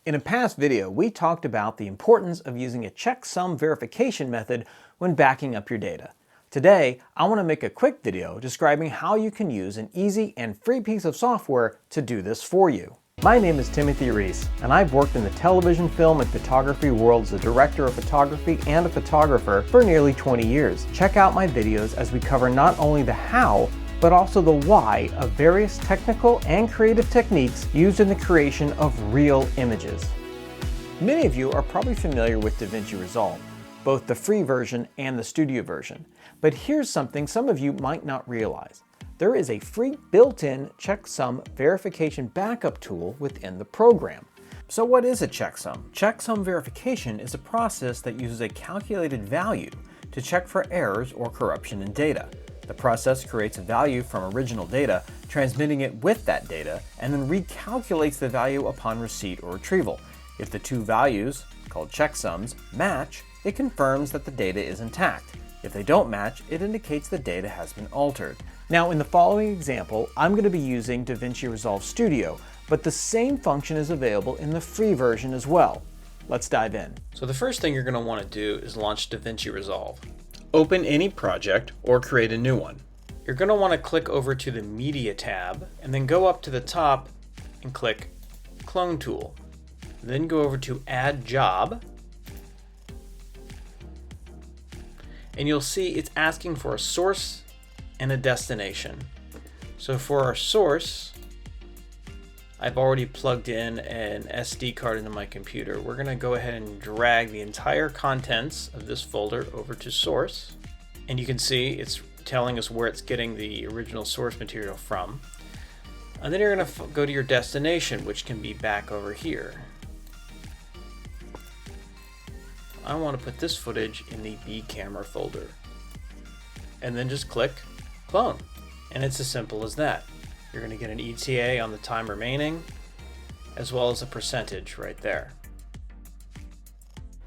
In a past video, we talked about the importance of using a checksum verification method when backing up your data. Today, I want to make a quick video describing how you can use an easy and free piece of software to do this for you. My name is Timothy Reese, and I've worked in the television, film, and photography world as a director of photography and a photographer for nearly 20 years. Check out my videos as we cover not only the how, but also the why of various technical and creative techniques used in the creation of real images. Many of you are probably familiar with DaVinci Resolve, both the free version and the studio version. But here's something some of you might not realize. There is a free built-in checksum verification backup tool within the program. So what is a checksum? Checksum verification is a process that uses a calculated value to check for errors or corruption in data. The process creates a value from original data, transmitting it with that data, and then recalculates the value upon receipt or retrieval. If the two values, called checksums, match, it confirms that the data is intact. If they don't match, it indicates the data has been altered. Now, in the following example, I'm going to be using DaVinci Resolve Studio, but the same function is available in the free version as well. Let's dive in. So the first thing you're going to want to do is launch DaVinci Resolve. Open any project or create a new one. You're going to want to click over to the Media tab and then go up to the top and click Clone Tool. Then go over to Add Job. And you'll see it's asking for a source and a destination. So for our source, I've already plugged in an SD card into my computer. We're going to go ahead and drag the entire contents of this folder over to source. And you can see it's telling us where it's getting the original source material from. And then you're going to go to your destination, which can be back over here. I want to put this footage in the B camera folder. And then just click Clone. And it's as simple as that. You're going to get an ETA on the time remaining, as well as a percentage right there.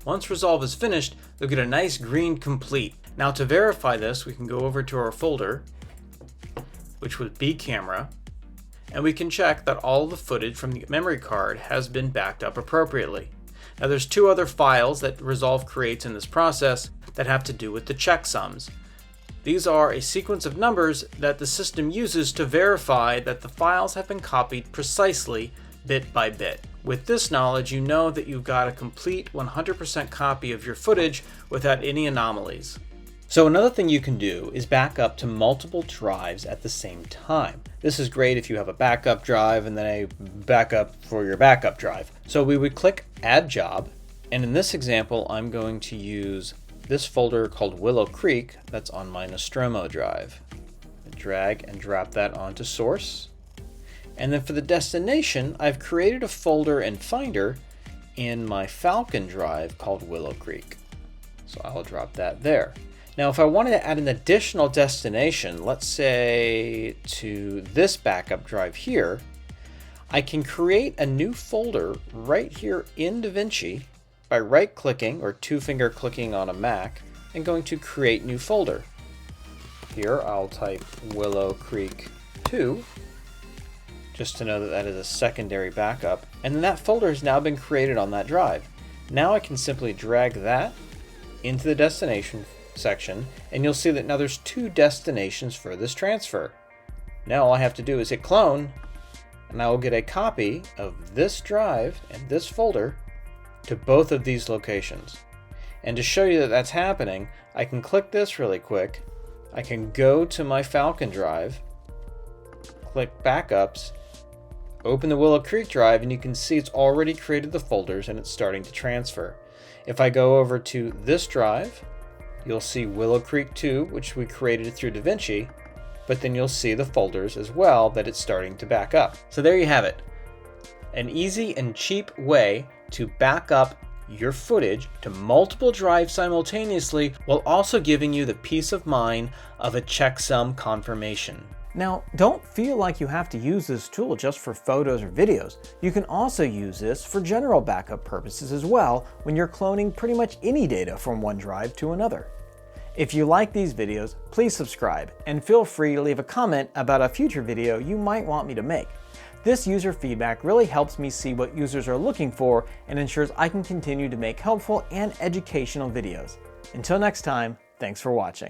Once Resolve is finished, you'll get a nice green complete. Now to verify this, we can go over to our folder, which was B camera, and we can check that all the footage from the memory card has been backed up appropriately. Now there's two other files that Resolve creates in this process that have to do with the checksums. These are a sequence of numbers that the system uses to verify that the files have been copied precisely bit by bit. With this knowledge, you know that you've got a complete 100% copy of your footage without any anomalies. So another thing you can do is back up to multiple drives at the same time. This is great if you have a backup drive and then a backup for your backup drive. So we would click Add Job, and in this example, I'm going to use this folder called Willow Creek that's on my Nostromo drive. Drag and drop that onto source. And then for the destination, I've created a folder and Finder in my Falcon drive called Willow Creek. So I'll drop that there. Now if I wanted to add an additional destination, let's say to this backup drive here, I can create a new folder right here in DaVinci by right-clicking or two-finger clicking on a Mac and going to Create New Folder. Here I'll type Willow Creek 2, just to know that that is a secondary backup, and then that folder has now been created on that drive. Now I can simply drag that into the destination section, and you'll see that now there's two destinations for this transfer. Now all I have to do is hit Clone, and I will get a copy of this drive and this folder to both of these locations. And to show you that that's happening, I can click this really quick. I can go to my Falcon drive, click Backups, open the Willow Creek drive, and you can see it's already created the folders and it's starting to transfer. If I go over to this drive, you'll see Willow Creek 2, which we created through DaVinci, but then you'll see the folders as well that it's starting to back up. So there you have it. An easy and cheap way to back up your footage to multiple drives simultaneously while also giving you the peace of mind of a checksum confirmation. Now, don't feel like you have to use this tool just for photos or videos. You can also use this for general backup purposes as well when you're cloning pretty much any data from one drive to another. If you like these videos, please subscribe and feel free to leave a comment about a future video you might want me to make. This user feedback really helps me see what users are looking for and ensures I can continue to make helpful and educational videos. Until next time, thanks for watching.